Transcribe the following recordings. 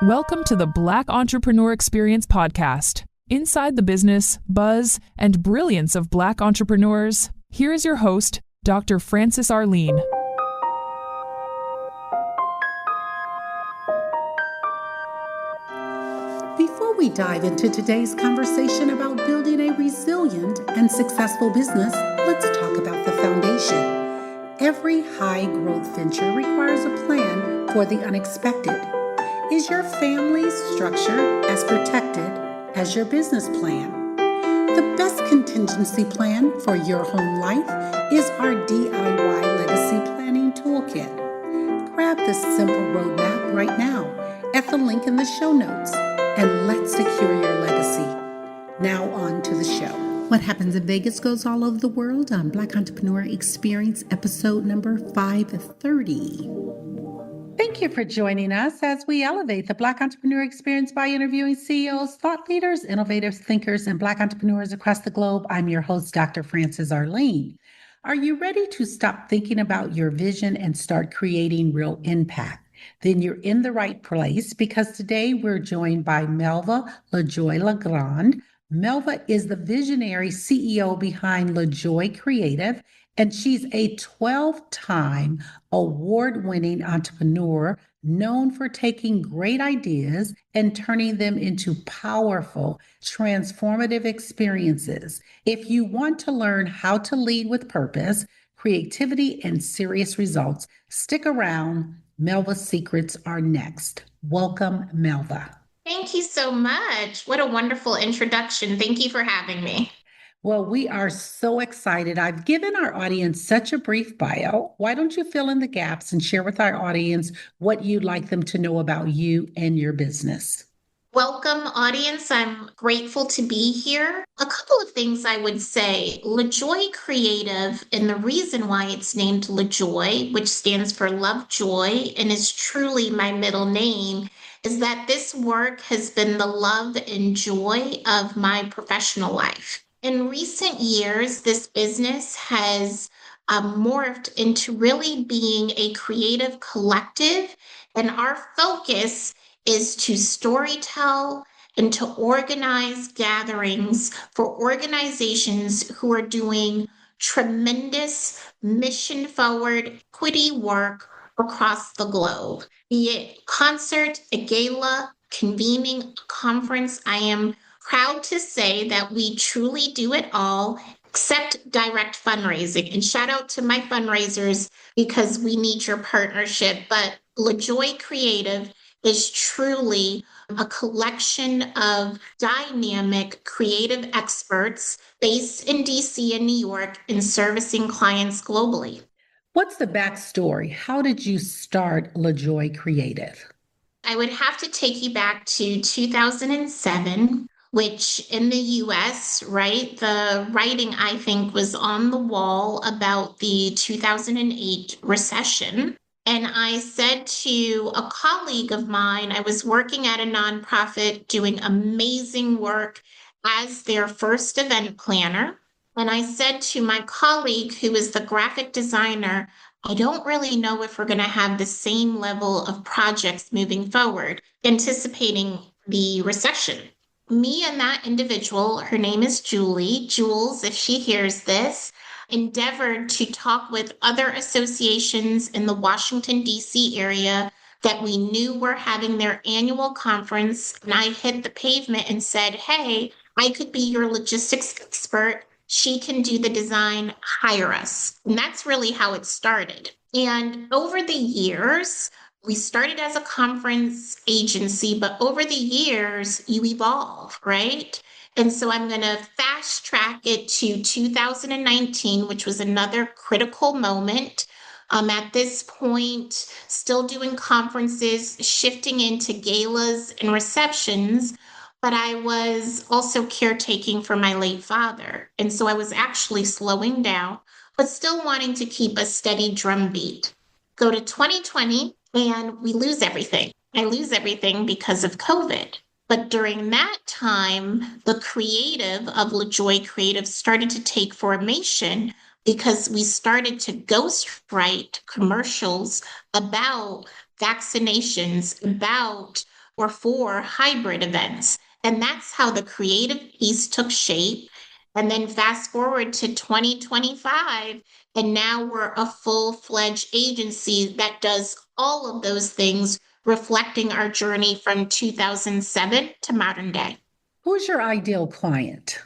Welcome to the Black Entrepreneur Experience podcast. Inside the business, buzz, and brilliance of Black entrepreneurs, here is your host, Dr. Frances Arlene. Before we dive into today's conversation about building a resilient and successful business, let's talk about the foundation. Every high-growth venture requires a plan for the unexpected. Is your family's structure as protected as your business plan? The best contingency plan for your home life is our DIY Legacy Planning Toolkit. Grab this simple roadmap right now at the link in the show notes and let's secure your legacy. Now on to the show. What happens in Vegas goes all over the world on Black Entrepreneur Experience episode number 530. Thank you for joining us as we elevate the Black Entrepreneur Experience by interviewing CEOs, thought leaders, innovative thinkers, and Black entrepreneurs across the globe. I'm your host, Dr. Frances Arlene. Are you ready to stop thinking about your vision and start creating real impact? Then you're in the right place because today we're joined by Melva LaJoy LeGrand. Melva is the visionary CEO behind LaJoy Creative, and she's a 12-time award-winning entrepreneur known for taking great ideas and turning them into powerful, transformative experiences. If you want to learn how to lead with purpose, creativity, and serious results, stick around. Melva's secrets are next. Welcome, Melva. Thank you so much. What a wonderful introduction. Thank you for having me. Well, we are so excited. I've given our audience such a brief bio. Why don't you fill in the gaps and share with our audience what you'd like them to know about you and your business? Welcome, audience. I'm grateful to be here. A couple of things I would say. LaJoy Creative, and the reason why it's named LaJoy, which stands for Love Joy and is truly my middle name, is that this work has been the love and joy of my professional life. In recent years, this business has morphed into really being a creative collective, and our focus is to storytell and to organize gatherings for organizations who are doing tremendous mission-forward equity work across the globe. Be it concert, a gala, convening, a conference, I am proud to say that we truly do it all except direct fundraising. And shout out to my fundraisers because we need your partnership. But LaJoy Creative is truly a collection of dynamic creative experts based in DC and New York and servicing clients globally. What's the backstory? How did you start LaJoy Creative? I would have to take you back to 2007. Which in the US, right, the writing, I think, was on the wall about the 2008 recession. And I said to a colleague of mine, I was working at a nonprofit doing amazing work as their first event planner. And I said to my colleague, who is the graphic designer, I don't really know if we're going to have the same level of projects moving forward, anticipating the recession. Me and that individual, her name is Jules, if she hears this, endeavored to talk with other associations in the Washington, D.C. area that we knew were having their annual conference. And I hit the pavement and said, hey, I could be your logistics expert. She can do the design, hire us. And that's really how it started. And over the years, we started as a conference agency, but over the years, you evolve, right? And so I'm going to fast track it to 2019, which was another critical moment. At this point, still doing conferences, shifting into galas and receptions, but I was also caretaking for my late father. And so I was actually slowing down, but still wanting to keep a steady drumbeat. Go to 2020. And we lose everything. I lose everything because of COVID. But during that time, the creative of LaJoy Creative started to take formation because we started to ghostwrite commercials about vaccinations, about or 4 hybrid events. And that's how the creative piece took shape. And then fast forward to 2025, and now we're a full-fledged agency that does all of those things, reflecting our journey from 2007 to modern day. Who's your ideal client?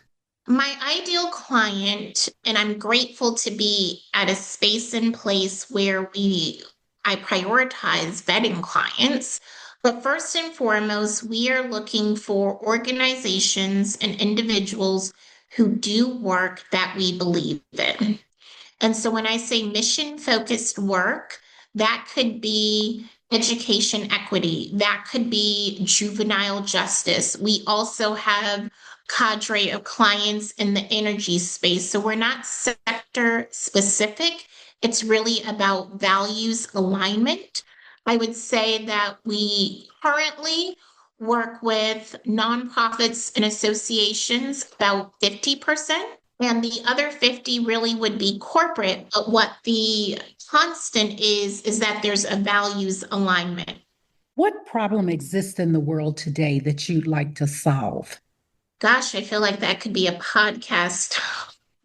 My ideal client, and I'm grateful to be at a space and place where I prioritize vetting clients. But first and foremost, we are looking for organizations and individuals who do work that we believe in. And so when I say mission focused work, that could be education equity, that could be juvenile justice. We also have cadre of clients in the energy space. So we're not sector specific. It's really about values alignment. I would say that we currently work with nonprofits and associations about 50%. And the other 50 really would be corporate. But what the constant is that there's a values alignment. What problem exists in the world today that you'd like to solve? Gosh, I feel like that could be a podcast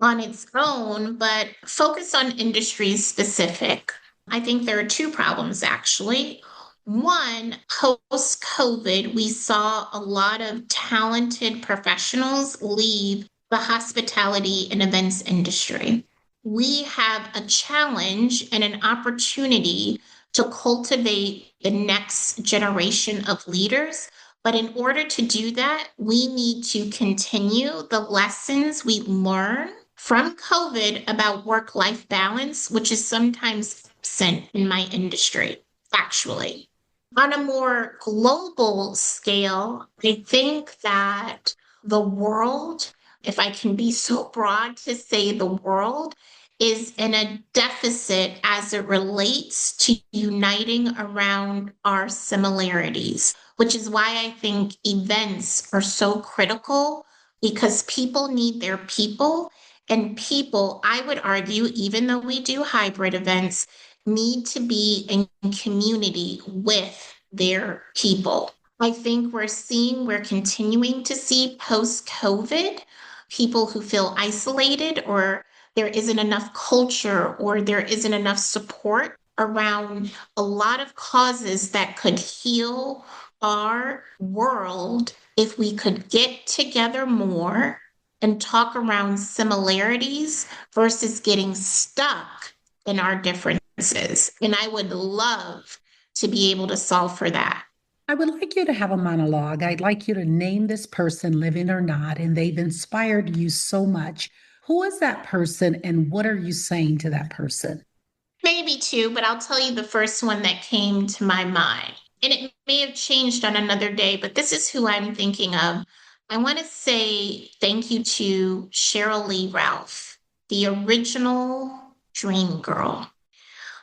on its own, but focus on industry specific. I think there are 2 problems actually. One, post COVID, we saw a lot of talented professionals leave the hospitality and events industry. We have a challenge and an opportunity to cultivate the next generation of leaders. But in order to do that, we need to continue the lessons we learn from COVID about work-life balance, which is sometimes absent in my industry, actually. On a more global scale, I think that the world, if I can be so broad to say the world, is in a deficit as it relates to uniting around our similarities, which is why I think events are so critical because people need their people. And people, I would argue, even though we do hybrid events, need to be in community with their people. I think we're continuing to see post-COVID people who feel isolated or there isn't enough culture or there isn't enough support around a lot of causes that could heal our world if we could get together more and talk around similarities versus getting stuck in our differences. And I would love to be able to solve for that. I would like you to have a monologue. I'd like you to name this person, living or not, and they've inspired you so much. Who is that person and what are you saying to that person? Maybe 2, but I'll tell you the first one that came to my mind. And it may have changed on another day, but this is who I'm thinking of. I want to say thank you to Cheryl Lee Ralph, the original dream girl.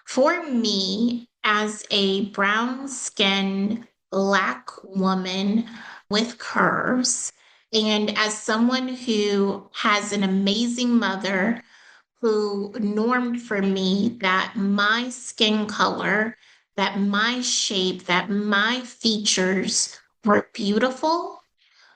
For me, as a brown-skinned Black woman with curves, and as someone who has an amazing mother who normed for me that my skin color, that my shape, that my features were beautiful,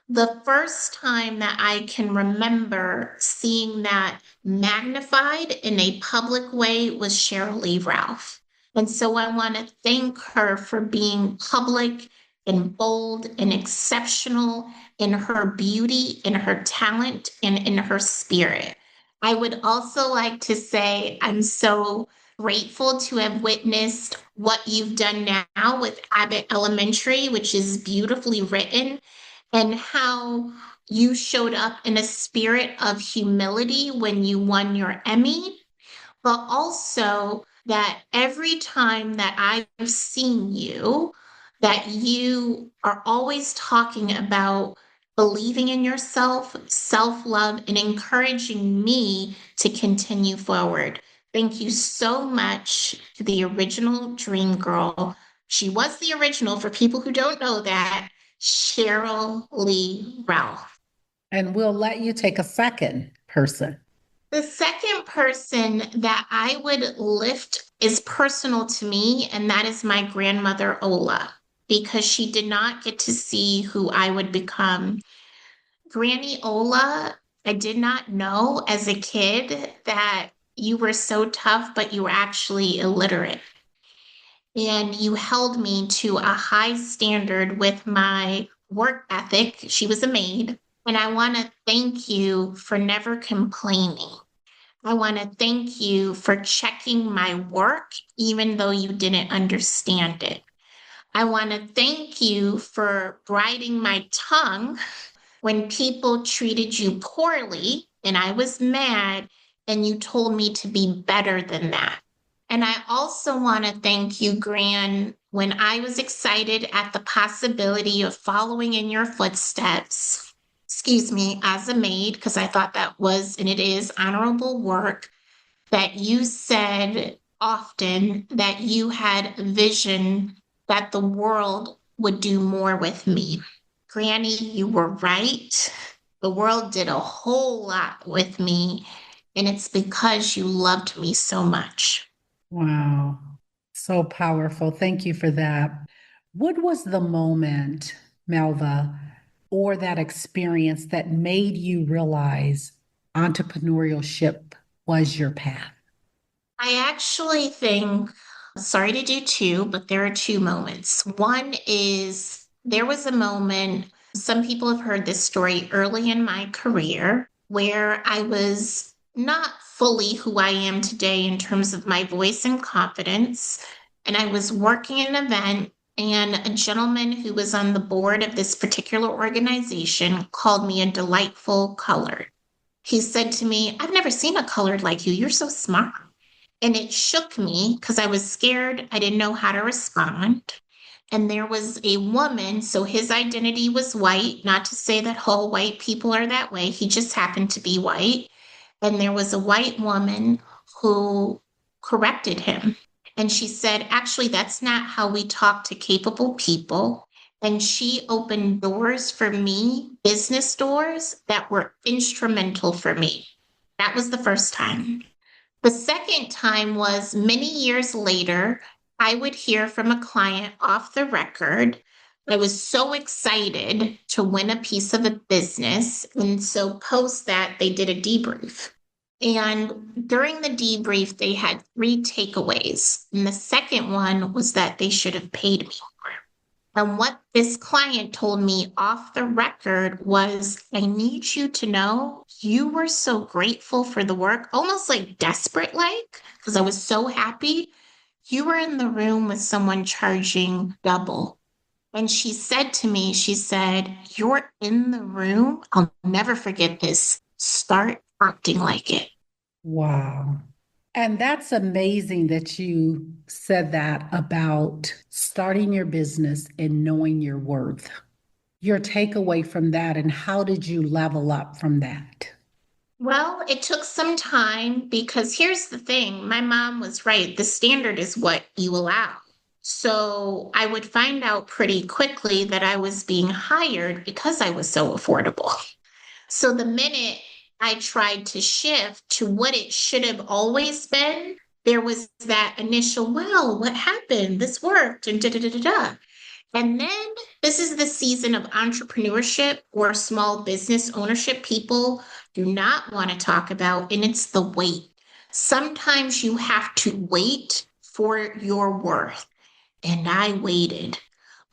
the first time that I can remember seeing that magnified in a public way was Cheryl Lee Ralph. And so I want to thank her for being public and bold and exceptional in her beauty, in her talent, and in her spirit. I would also like to say I'm so grateful to have witnessed what you've done now with Abbott Elementary, which is beautifully written, and how you showed up in a spirit of humility when you won your Emmy, but also that every time that I've seen you, that you are always talking about believing in yourself, self-love, and encouraging me to continue forward. Thank you so much to the original Dream Girl. She was the original, for people who don't know that, Cheryl Lee Ralph. And we'll let you take a second person. The second person that I would lift is personal to me, and that is my grandmother, Ola. because she did not get to see who I would become. Granny Ola, I did not know as a kid that you were so tough, but you were actually illiterate. And you held me to a high standard with my work ethic. She was a maid. And I want to thank you for never complaining. I want to thank you for checking my work, even though you didn't understand it. I want to thank you for briding my tongue when people treated you poorly and I was mad and you told me to be better than that. And I also want to thank you, Gran, when I was excited at the possibility of following in your footsteps, excuse me, as a maid, because I thought that was and it is honorable work, that you said often that you had a vision that the world would do more with me. Granny, you were right. The world did a whole lot with me, and it's because you loved me so much. Wow. So powerful. Thank you for that. What was the moment, Melva, or that experience that made you realize entrepreneurship was your path? I actually think, sorry to do two, but there are two moments. One is there was a moment, some people have heard this story early in my career, where I was not fully who I am today in terms of my voice and confidence. And I was working an event, and a gentleman who was on the board of this particular organization called me a delightful colored. He said to me, I've never seen a colored like you. You're so smart. And it shook me because I was scared. I didn't know how to respond. And there was a woman, so his identity was white, not to say that all white people are that way. He just happened to be white. And there was a white woman who corrected him. And she said, actually, that's not how we talk to capable people. And she opened doors for me, business doors that were instrumental for me. That was the first time. The second time was many years later, I would hear from a client off the record. I was so excited to win a piece of a business. And so, post that, they did a debrief. And during the debrief, they had three takeaways. And the second one was that they should have paid me more. And what this client told me off the record was, I need you to know you were so grateful for the work, almost like desperate, like, because I was so happy. You were in the room with someone charging double. And she said to me, she said, you're in the room. I'll never forget this. Start acting like it. Wow. And that's amazing that you said that about starting your business and knowing your worth. Your takeaway from that, and how did you level up from that? Well, it took some time because here's the thing, my mom was right. The standard is what you allow. So I would find out pretty quickly that I was being hired because I was so affordable. So the minute I tried to shift to what it should have always been, there was that initial, well, what happened? This worked, and da da da da da. And then this is the season of entrepreneurship or small business ownership people do not want to talk about, and it's the wait. Sometimes you have to wait for your worth. And I waited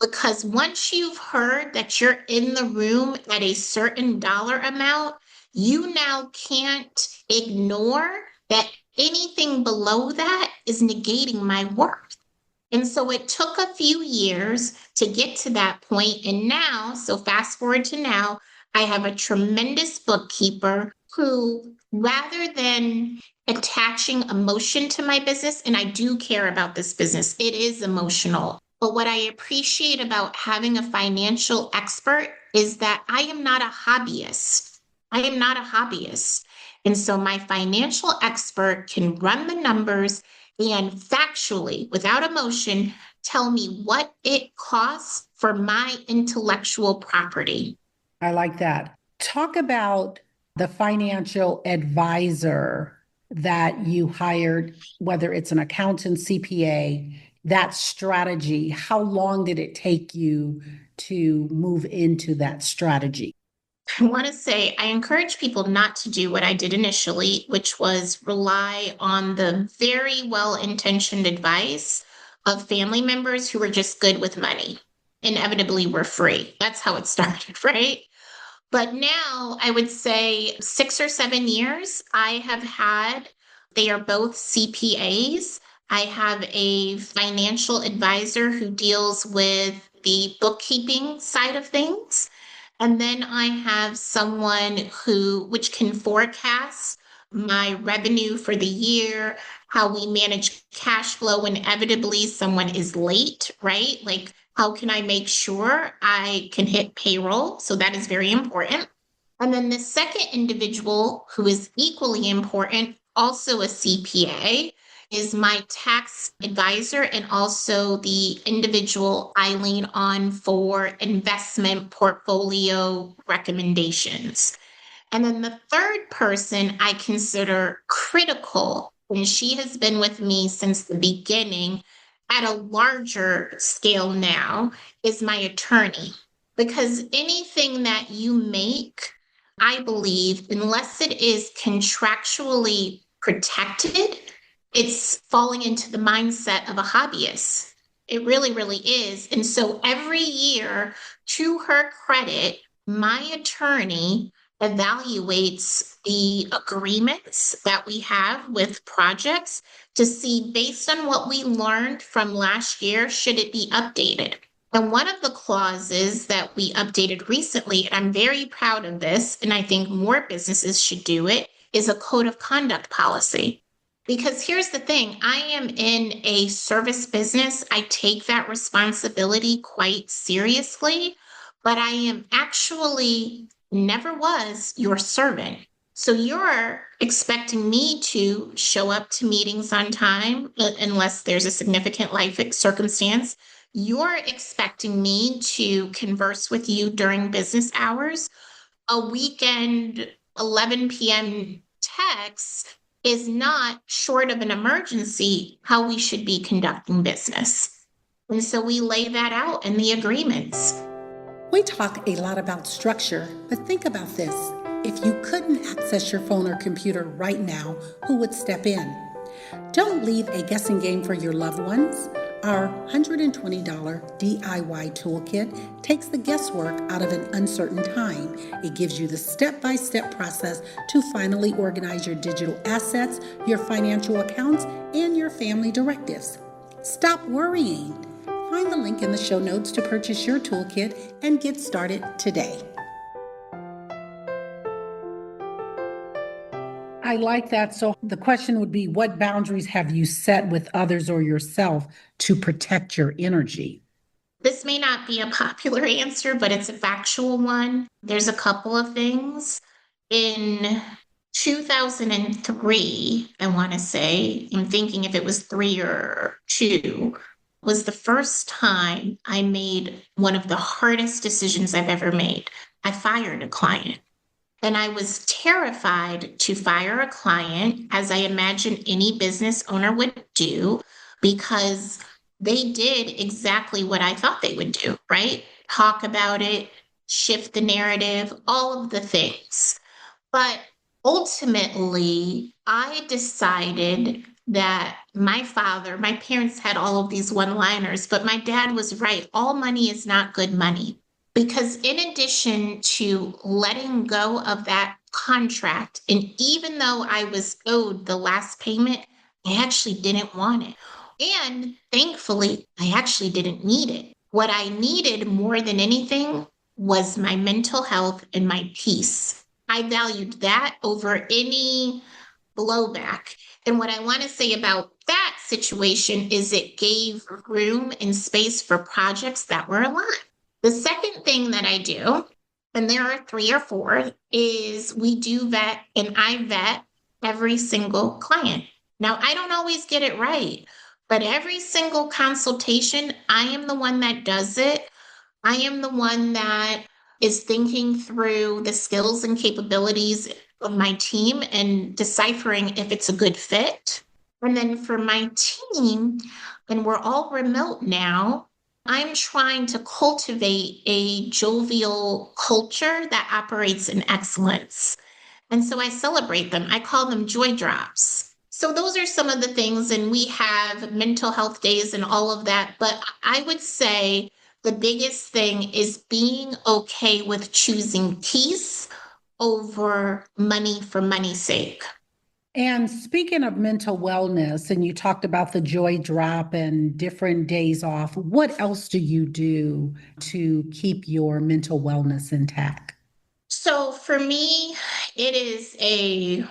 because once you've heard that you're in the room at a certain dollar amount, you now can't ignore that anything below that is negating my worth. And so it took a few years to get to that point. And now, so fast forward to now, I have a tremendous bookkeeper who, rather than attaching emotion to my business, and I do care about this business, it is emotional. But what I appreciate about having a financial expert is that I am not a hobbyist. I am not a hobbyist. And so my financial expert can run the numbers and factually, without emotion, tell me what it costs for my intellectual property. I like that. Talk about the financial advisor that you hired, whether it's an accountant, CPA. that strategy? How long did it take you to move into that strategy? I want to say I encourage people not to do what I did initially, which was rely on the very well-intentioned advice of family members who were just good with money. Inevitably, we're free. That's how it started, right? But now I would say 6 or 7 years I have had, they are both CPAs. I have a financial advisor who deals with the bookkeeping side of things. And then I have someone which can forecast my revenue for the year, how we manage cash flow when inevitably someone is late, right? Like, how can I make sure I can hit payroll? So that is very important. And then the second individual who is equally important, also a CPA, is my tax advisor and also the individual I lean on for investment portfolio recommendations. And then the third person I consider critical, and she has been with me since the beginning at a larger scale now, is my attorney. Because anything that you make, I believe, unless it is contractually protected, it's falling into the mindset of a hobbyist. It really, really is. And so every year, to her credit, my attorney evaluates the agreements that we have with projects to see, based on what we learned from last year, should it be updated. And one of the clauses that we updated recently, and I'm very proud of this, and I think more businesses should do it, is a code of conduct policy. Because here's the thing, I am in a service business. I take that responsibility quite seriously, but I am actually never was your servant. So you're expecting me to show up to meetings on time, unless there's a significant life circumstance. You're expecting me to converse with you during business hours. A weekend 11 p.m. text is not, short of an emergency, how we should be conducting business. And so we lay that out in the agreements. We talk a lot about structure, but think about this. If you couldn't access your phone or computer right now, who would step in? Don't leave a guessing game for your loved ones. Our $120 DIY toolkit takes the guesswork out of an uncertain time. It gives you the step-by-step process to finally organize your digital assets, your financial accounts, and your family directives. Stop worrying. Find the link in the show notes to purchase your toolkit and get started today. I like that. So the question would be, what boundaries have you set with others or yourself to protect your energy? This may not be a popular answer, but it's a factual one. There's a couple of things. In 2003, I want to say, I'm thinking if it was 3 or 2, was the first time I made one of the hardest decisions I've ever made. I fired a client. And I was terrified to fire a client, as I imagine any business owner would do, because they did exactly what I thought they would do, right? Talk about it, shift the narrative, all of the things. But ultimately, I decided that my parents had all of these one-liners, but my dad was right. All money is not good money. Because in addition to letting go of that contract, and even though I was owed the last payment, I actually didn't want it. And thankfully, I actually didn't need it. What I needed more than anything was my mental health and my peace. I valued that over any blowback. And what I want to say about that situation is it gave room and space for projects that were aligned. The second thing that I do, and there are 3 or 4, is we do vet, and I vet every single client. Now, I don't always get it right, but every single consultation, I am the one that does it. I am the one that is thinking through the skills and capabilities of my team and deciphering if it's a good fit. And then for my team, and we're all remote now, I'm trying to cultivate a jovial culture that operates in excellence. And so I celebrate them. I call them joy drops. So those are some of the things, and we have mental health days and all of that. But I would say the biggest thing is being okay with choosing peace over money for money's sake. And speaking of mental wellness, and you talked about the joy drop and different days off, what else do you do to keep your mental wellness intact? So for me, it is a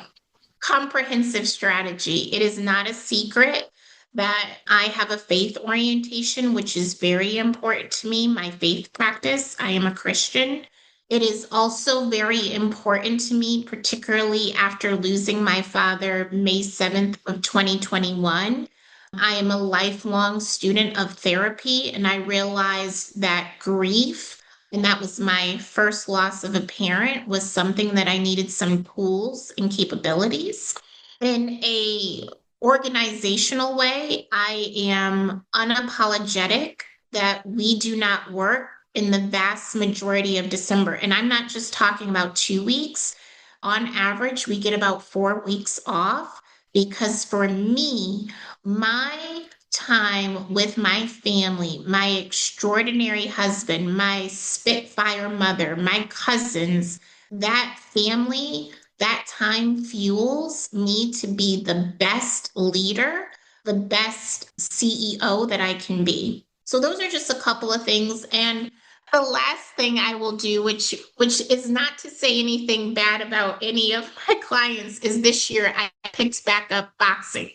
comprehensive strategy. It is not a secret that I have a faith orientation, which is very important to me, my faith practice. I am a Christian. It is also very important to me, particularly after losing my father May 7th of 2021. I am a lifelong student of therapy, and I realized that grief, and that was my first loss of a parent, was something that I needed some tools and capabilities. In a organizational way, I am unapologetic that we do not work in the vast majority of December. And I'm not just talking about 2 weeks. On average, we get about 4 weeks off because for me, my time with my family, my extraordinary husband, my Spitfire mother, my cousins, that family, that time fuels me to be the best leader, the best CEO that I can be. So those are just a couple of things. And the last thing I will do, which is not to say anything bad about any of my clients, is this year I picked back up boxing.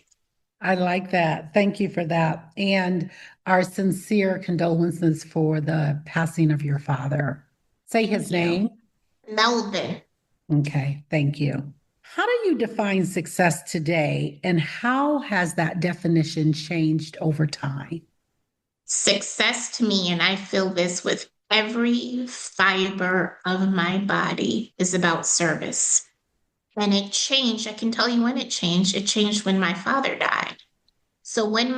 I like that. Thank you for that. And our sincere condolences for the passing of your father. Say his Thank you. name. Melvin. Okay, thank you. How do you define success today, and how has that definition changed over time? Success to me, and I feel this with every fiber of my body, is about service. And it changed. I can tell you when it changed. It changed when my father died. So when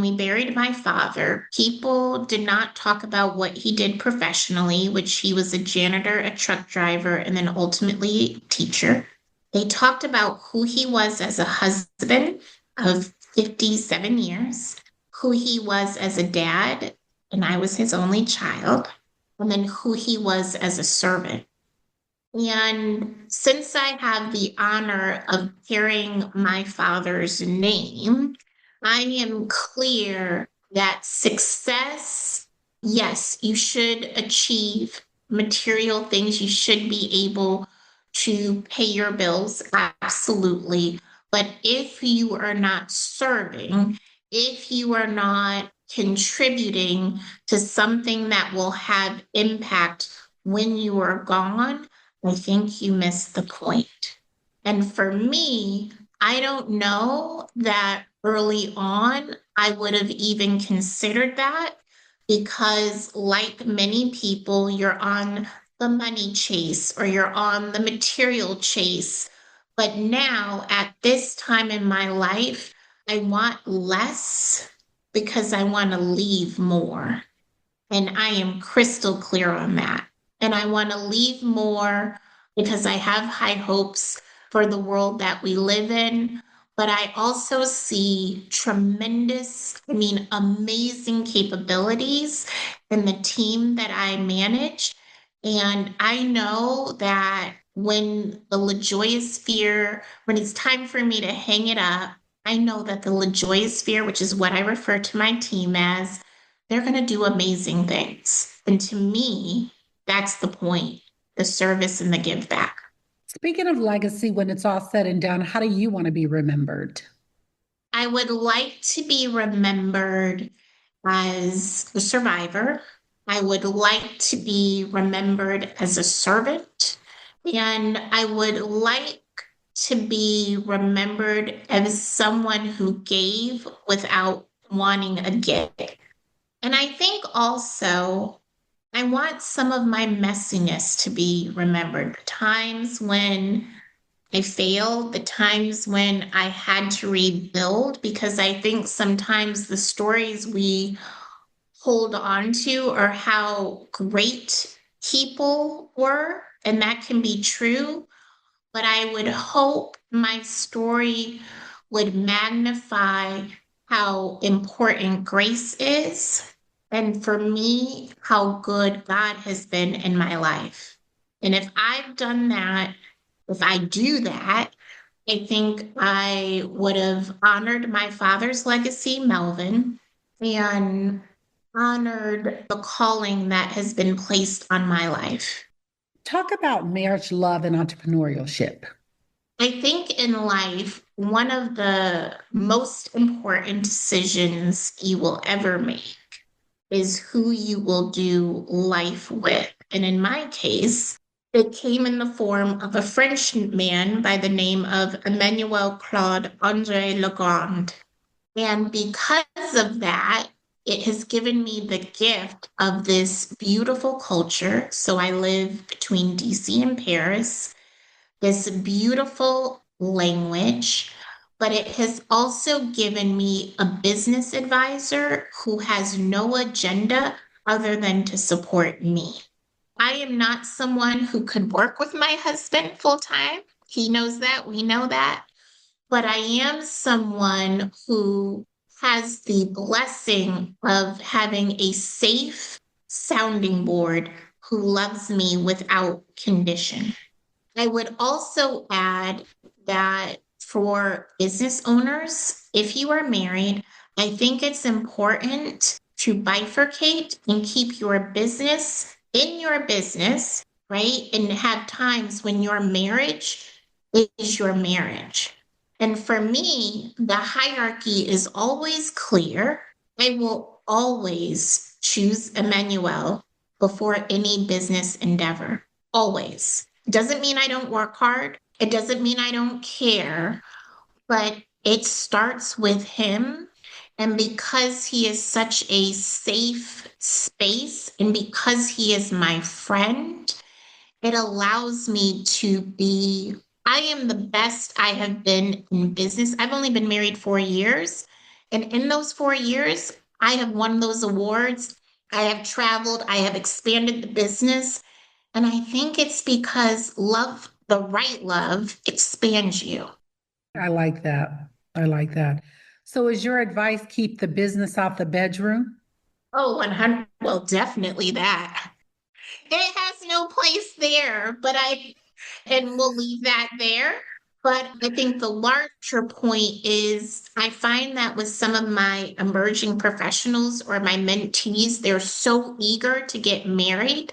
we buried my father, people did not talk about what he did professionally, which he was a janitor, a truck driver, and then ultimately a teacher. They talked about who he was as a husband of 57 years, who he was as a dad, and I was his only child, and then who he was as a servant. And since I have the honor of carrying my father's name, I am clear that success, yes, you should achieve material things. You should be able to pay your bills, absolutely. But if you are not serving, if you are not contributing to something that will have impact when you are gone, I think you missed the point. And for me, I don't know that early on I would have even considered that because, like many people, you're on the money chase or you're on the material chase. But now, at this time in my life, I want less because I want to leave more. And I am crystal clear on that. And I want to leave more because I have high hopes for the world that we live in. But I also see tremendous, amazing capabilities in the team that I manage. And I know that when the LaJoy sphere, when it's time for me to hang it up, I know that the LaJoy sphere, which is what I refer to my team as, they're going to do amazing things. And to me, that's the point, the service and the give back. Speaking of legacy, when it's all said and done, how do you want to be remembered? I would like to be remembered as a survivor. I would like to be remembered as a servant. And I would like to be remembered as someone who gave without wanting a gift. And I think also I want some of my messiness to be remembered. Times when I failed, the times when I had to rebuild, because I think sometimes the stories we hold on to are how great people were, and that can be true. But I would hope my story would magnify how important grace is. And for me, how good God has been in my life. And if I've done that, if I do that, I think I would have honored my father's legacy, Melvin, and honored the calling that has been placed on my life. Talk about marriage, love, and entrepreneurship. I think in life, one of the most important decisions you will ever make is who you will do life with. And in my case, it came in the form of a French man by the name of Emmanuel Claude André Legrand. And because of that, it has given me the gift of this beautiful culture. So I live between DC and Paris, this beautiful language, but it has also given me a business advisor who has no agenda other than to support me. I am not someone who could work with my husband full time. He knows that, we know that. But I am someone who has the blessing of having a safe sounding board who loves me without condition. I would also add that for business owners, if you are married, I think it's important to bifurcate and keep your business in your business, right? And have times when your marriage is your marriage. And for me, the hierarchy is always clear. I will always choose Emmanuel before any business endeavor. Always. It doesn't mean I don't work hard. It doesn't mean I don't care, but it starts with him. And because he is such a safe space and because he is my friend, it allows me to be, I am the best I have been in business. I've only been married 4 years. And in those 4 years, I have won those awards. I have traveled, I have expanded the business. And I think it's because love, the right love, expands you. I like that. I like that. So, is your advice keep the business out the bedroom? Oh, 100. Well, definitely that. It has no place there, and we'll leave that there. But I think the larger point is I find that with some of my emerging professionals or my mentees, they're so eager to get married.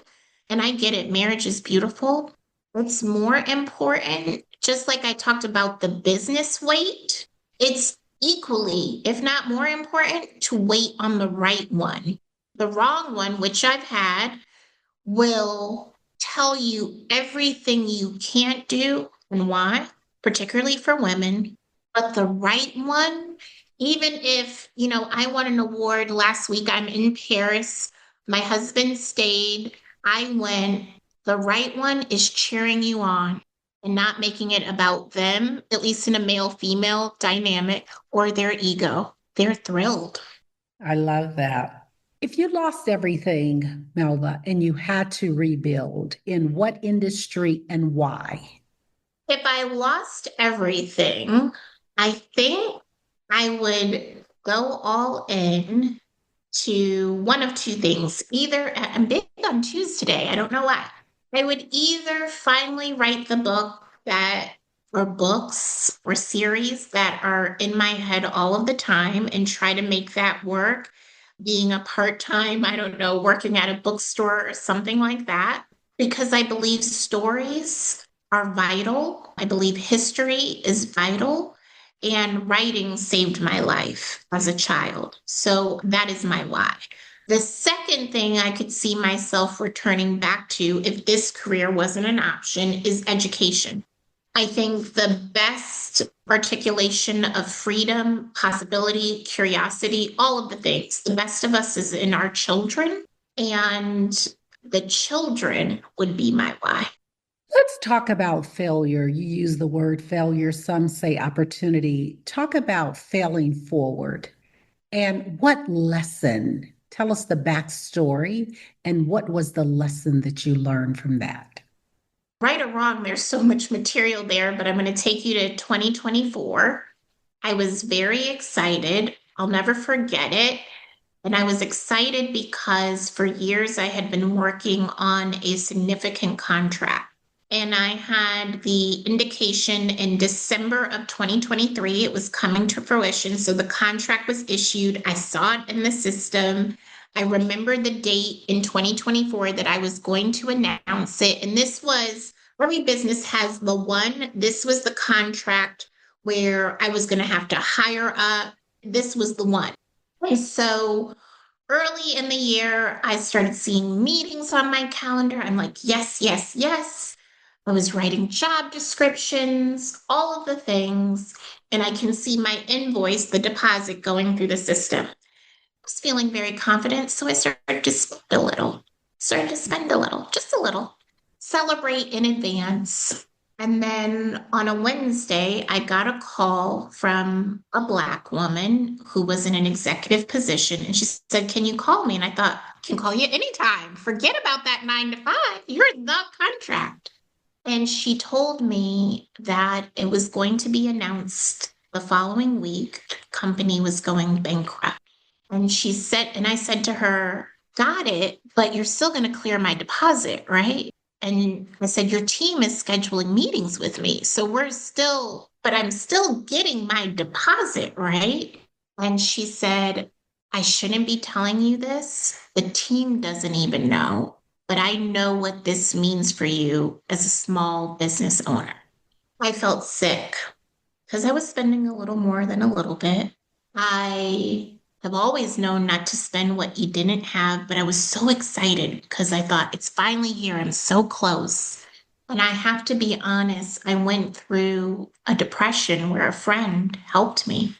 And I get it, marriage is beautiful. It's more important, just like I talked about the business weight, it's equally, if not more important, to wait on the right one. The wrong one, which I've had, will tell you everything you can't do and why, particularly for women. But the right one, even if, I won an award last week, I'm in Paris, my husband stayed, I went, the right one is cheering you on and not making it about them, at least in a male female dynamic, or their ego. They're thrilled. I love that. If you lost everything, Melva, and you had to rebuild, in what industry and why? If I lost everything, I think I would go all in to one of two things. Either, I'm big on twos today, I don't know why. I would either finally write the book or books or series that are in my head all of the time and try to make that work, being a part-time, I don't know, working at a bookstore or something like that, because I believe stories are vital. I believe history is vital. And writing saved my life as a child. So that is my why. The second thing I could see myself returning back to if this career wasn't an option is education. I think the best articulation of freedom, possibility, curiosity, all of the things, the best of us is in our children, and the children would be my why. Let's talk about failure. You use the word failure, some say opportunity. Talk about failing forward. And what lesson? Tell us the backstory and what was the lesson that you learned from that? Right or wrong, there's so much material there, but I'm going to take you to 2024. I was very excited. I'll never forget it. And I was excited because for years I had been working on a significant contract. And I had the indication in December of 2023, it was coming to fruition. So the contract was issued. I saw it in the system. I remember the date in 2024 that I was going to announce it. And this was, every business has the one. This was the contract where I was going to have to hire up. This was the one. And so early in the year, I started seeing meetings on my calendar. I'm like, yes, yes, yes. I was writing job descriptions, all of the things, and I can see my invoice, the deposit going through the system. I was feeling very confident, so I started to spend a little, just a little, celebrate in advance. And then on a Wednesday, I got a call from a Black woman who was in an executive position. And she said, can you call me? And I thought, I can call you anytime. Forget about that 9 to 5. You're the contract. And she told me that it was going to be announced the following week, the company was going bankrupt. And she said, and I said to her, got it, but you're still going to clear my deposit, right? And I said, your team is scheduling meetings with me. So but I'm still getting my deposit, right? And she said, I shouldn't be telling you this. The team doesn't even know, but I know what this means for you as a small business owner. I felt sick because I was spending a little more than a little bit. I have always known not to spend what you didn't have, but I was so excited because I thought it's finally here. I'm so close. And I have to be honest, I went through a depression where a friend helped me.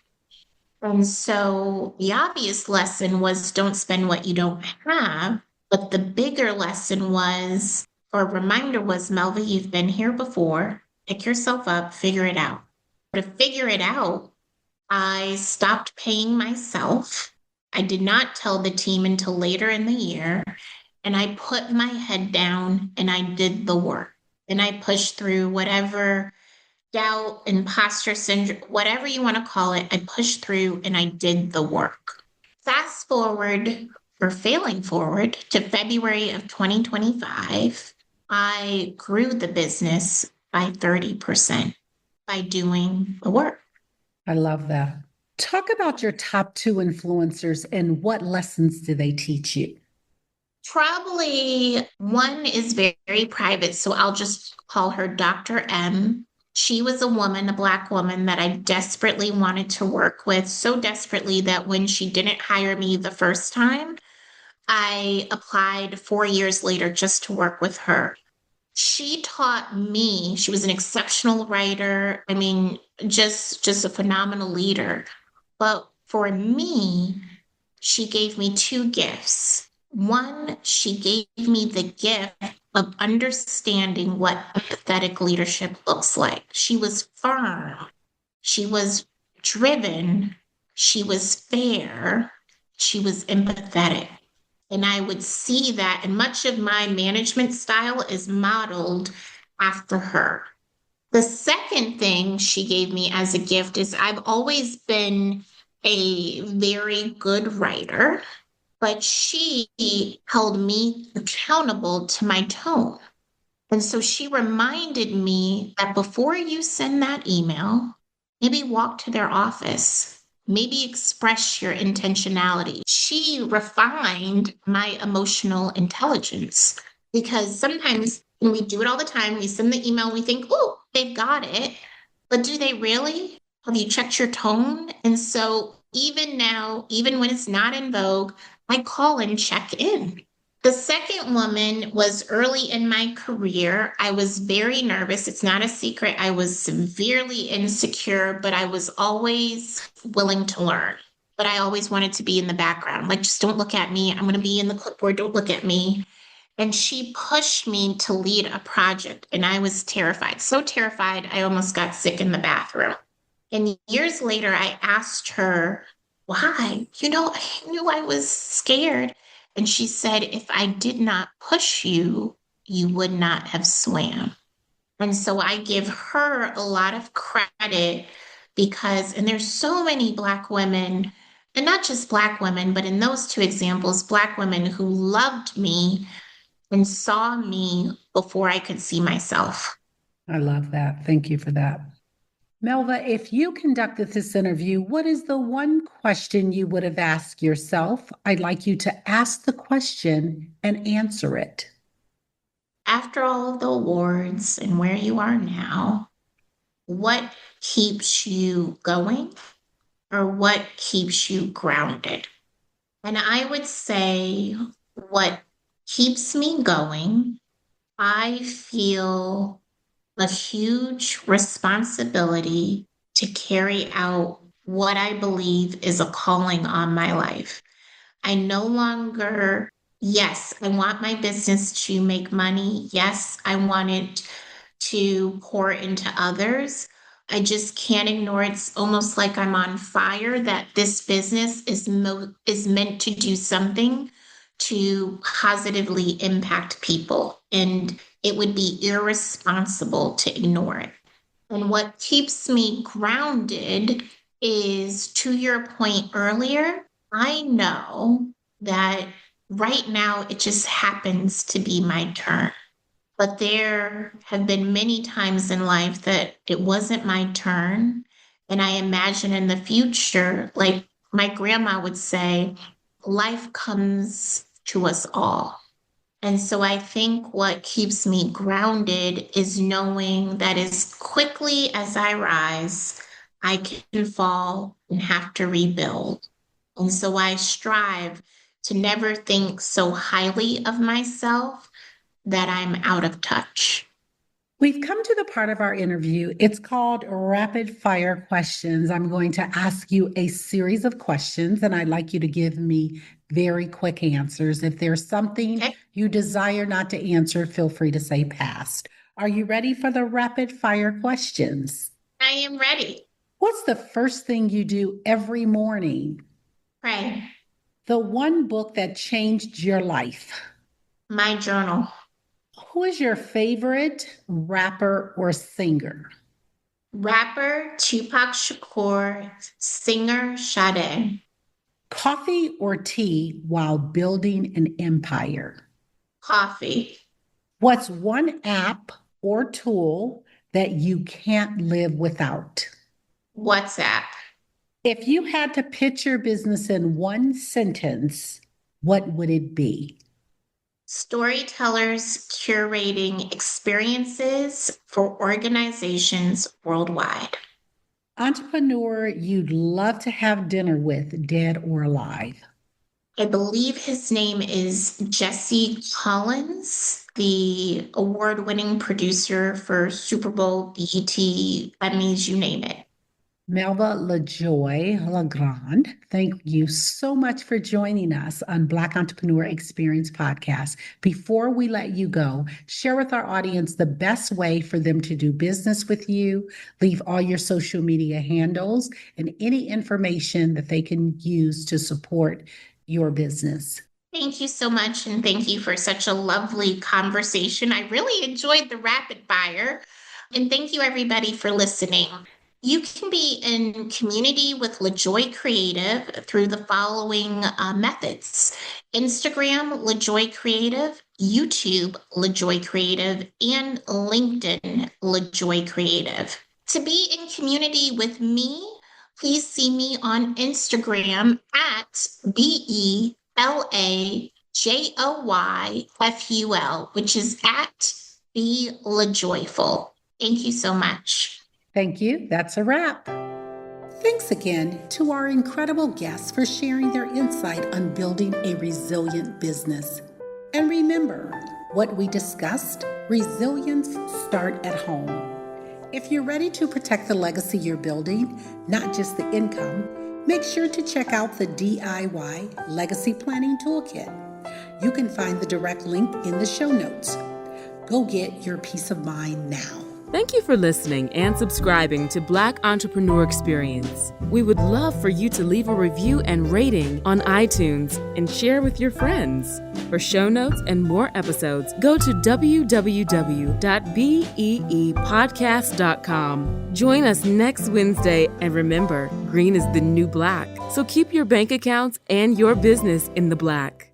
And so the obvious lesson was don't spend what you don't have. But the bigger lesson was, or reminder was, Melva, you've been here before. Pick yourself up, figure it out. To figure it out, I stopped paying myself. I did not tell the team until later in the year. And I put my head down and I did the work. And I pushed through whatever doubt, imposter syndrome, whatever you want to call it. I pushed through and I did the work. Fast forward or failing forward to February of 2025, I grew the business by 30% by doing the work. I love that. Talk about your top 2 influencers and what lessons do they teach you? Probably one is very, very private, so I'll just call her Dr. M. She was a woman, a Black woman that I desperately wanted to work with, so desperately that when she didn't hire me the first time, I applied 4 years later just to work with her. She taught me, she was an exceptional writer. I mean, just a phenomenal leader. But for me, she gave me 2 gifts. One, she gave me the gift of understanding what empathetic leadership looks like. She was firm. She was driven. She was fair. She was empathetic. And I would see that, and much of my management style is modeled after her. The second thing she gave me as a gift is I've always been a very good writer, but she held me accountable to my tone. And so she reminded me that before you send that email, maybe walk to their office. Maybe express your intentionality. She refined my emotional intelligence because sometimes when we do it all the time, we send the email, we think, oh, they've got it. But do they really? Have you checked your tone? And so even now, even when it's not in vogue, I call and check in. The second woman was early in my career. I was very nervous. It's not a secret. I was severely insecure, but I was always willing to learn. But I always wanted to be in the background. Like, just don't look at me. I'm going to be in the clipboard. Don't look at me. And she pushed me to lead a project. And I was terrified, so terrified, I almost got sick in the bathroom. And years later, I asked her, why? I knew I was scared. And she said, if I did not push you, you would not have swam. And so I give her a lot of credit because, and there's so many Black women, and not just Black women, but in those two examples, Black women who loved me and saw me before I could see myself. I love that. Thank you for that. Melva, if you conducted this interview, what is the one question you would have asked yourself? I'd like you to ask the question and answer it. After all of the awards and where you are now, what keeps you going or what keeps you grounded? And I would say what keeps me going, I feel a huge responsibility to carry out what I believe is a calling on my life. I no longer, yes, I want my business to make money. Yes, I want it to pour into others. I just can't ignore it. It's almost like I'm on fire that this business is meant to do something to positively impact people. And it would be irresponsible to ignore it. And what keeps me grounded is, to your point earlier, I know that right now it just happens to be my turn. But there have been many times in life that it wasn't my turn. And I imagine in the future, like my grandma would say, life comes to us all. And so I think what keeps me grounded is knowing that as quickly as I rise, I can fall and have to rebuild. And so I strive to never think so highly of myself that I'm out of touch. We've come to the part of our interview. It's called rapid fire questions. I'm going to ask you a series of questions, and I'd like you to give me very quick answers. If there's something you desire not to answer, feel free to say pass. Are you ready for the rapid fire questions? I am ready. What's the first thing you do every morning? Pray. The one book that changed your life? My journal. Who is your favorite rapper or singer? Rapper Tupac Shakur, singer Sade. Coffee or tea while building an empire? Coffee. What's one app or tool that you can't live without? WhatsApp. If you had to pitch your business in one sentence, what would it be? Storytellers curating experiences for organizations worldwide. Entrepreneur you'd love to have dinner with, dead or alive? I believe his name is Jesse Collins, the award-winning producer for Super Bowl, BET, Emmys, you name it. Melva LaJoy LeGrand, thank you so much for joining us on Black Entrepreneur Experience Podcast. Before we let you go, share with our audience the best way for them to do business with you. Leave all your social media handles and any information that they can use to support your business. Thank you so much, and thank you for such a lovely conversation. I really enjoyed the rapid fire, and thank you everybody for listening. You can be in community with LaJoy Creative through the following methods: Instagram, LaJoy Creative; YouTube, LaJoy Creative; and LinkedIn, LaJoy Creative. To be in community with me, please see me on Instagram at BELAJOYFUL, which is at BeLaJoyful. Thank you so much. Thank you. That's a wrap. Thanks again to our incredible guests for sharing their insight on building a resilient business. And remember what we discussed: resilience starts at home. If you're ready to protect the legacy you're building, not just the income, make sure to check out the DIY Legacy Planning Toolkit. You can find the direct link in the show notes. Go get your peace of mind now. Thank you for listening and subscribing to Black Entrepreneur Experience. We would love for you to leave a review and rating on iTunes and share with your friends. For show notes and more episodes, go to www.beepodcast.com. Join us next Wednesday, and remember, green is the new black. So keep your bank accounts and your business in the black.